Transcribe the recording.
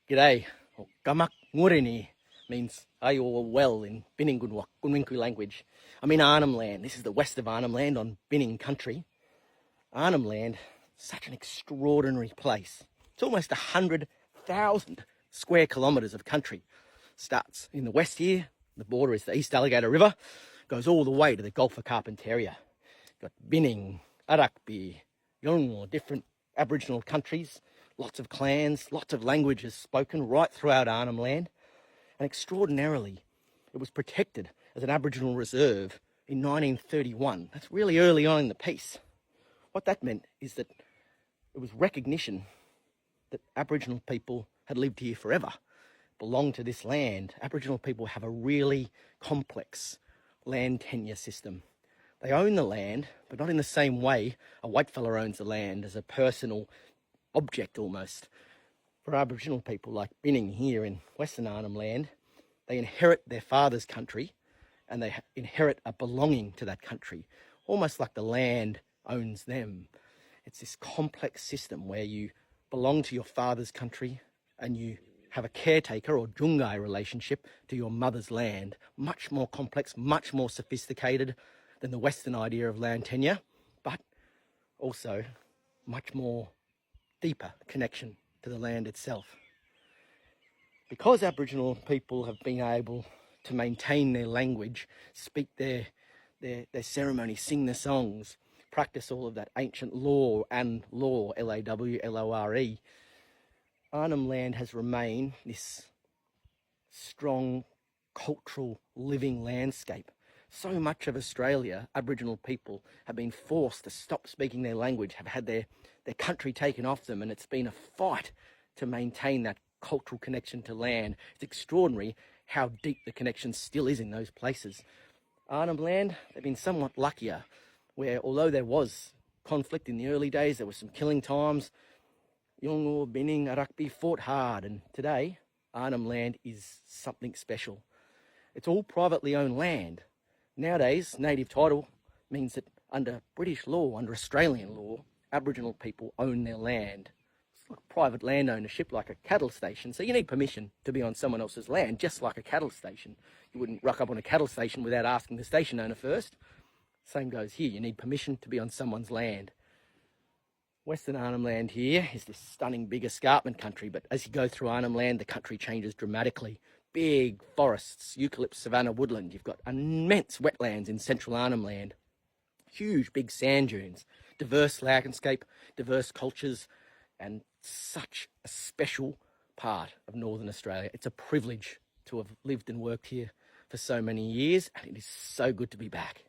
G'day, or gamak ngurini means are you all well in Biningunwak language. I'm in Arnhemland. This is the west of Arnhemland on Binning country. Arnhemland, such an extraordinary place. It's almost 100,000 square kilometres of country. Starts in the west here, the border is the East Alligator River, goes all the way to the Gulf of Carpentaria. Got Binning, Arakbi, Yolngu, different Aboriginal countries, lots of clans, lots of languages spoken right throughout Arnhemland. And extraordinarily, it was protected as an Aboriginal reserve in 1931. That's really early on in the piece. What that meant is that it was recognition that Aboriginal people had lived here forever, belonged to this land. Aboriginal people have a really complex land tenure system. They own the land, but not in the same way a white fella owns the land, as a personal object almost. For Aboriginal people like Binning here in Western Arnhemland, they inherit their father's country and they inherit a belonging to that country, almost like the land owns them. It's this complex system where you belong to your father's country and you have a caretaker or Jungai relationship to your mother's land. Much more complex, much more sophisticated than the Western idea of land tenure, but also much more deeper connection to the land itself. Because Aboriginal people have been able to maintain their language, speak their ceremony, sing their songs, practice all of that ancient law and law, L-A-W-L-O-R-E, Arnhemland has remained this strong cultural living landscape. So much of Australia, Aboriginal people have been forced to stop speaking their language, have had their country taken off them, and it's been a fight to maintain that cultural connection to land. It's extraordinary how deep the connection still is in those places. Arnhemland, they've been somewhat luckier, where although there was conflict in the early days, there was some killing times, Yolngu, Binning, Arakbi fought hard, and today Arnhemland is something special. It's all privately owned land. Nowadays, native title means that under British law, under Australian law, Aboriginal people own their land. It's like private land ownership, like a cattle station. So you need permission to be on someone else's land, just like a cattle station. You wouldn't rock up on a cattle station without asking the station owner first. Same goes here. You need permission to be on someone's land. Western Arnhemland here is this stunning big escarpment country, but as you go through Arnhemland, the country changes dramatically. Big forests, eucalypt, savanna, woodland. You've got immense wetlands in central Arnhemland. Huge big sand dunes, diverse landscape, diverse cultures, and such a special part of Northern Australia. It's a privilege to have lived and worked here for so many years, and it is so good to be back.